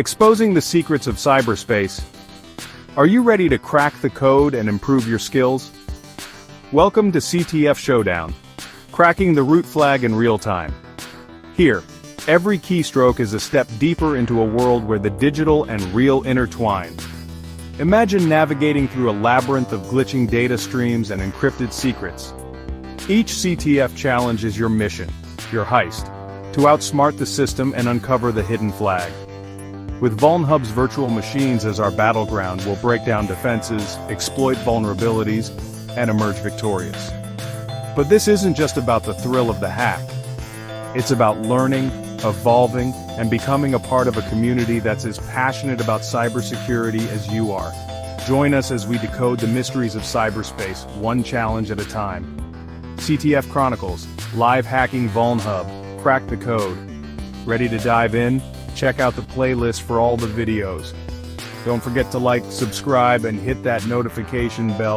Exposing the secrets of cyberspace. Are you ready to crack the code and improve your skills? Welcome to CTF Showdown, cracking the root flag in real time. Here, every keystroke is a step deeper into a world where the digital and real intertwine. Imagine navigating through a labyrinth of glitching data streams and encrypted secrets. Each CTF challenge is your mission, your heist, to outsmart the system and uncover the hidden flag. With VulnHub's virtual machines as our battleground, we'll break down defenses, exploit vulnerabilities, and emerge victorious. But this isn't just about the thrill of the hack. It's about learning, evolving, and becoming a part of a community that's as passionate about cybersecurity as you are. Join us as we decode the mysteries of cyberspace, one challenge at a time. CTF Chronicles, live hacking VulnHub, crack the code. Ready to dive in? Check out the playlist for all the videos. Don't forget to like, subscribe, and hit that notification bell.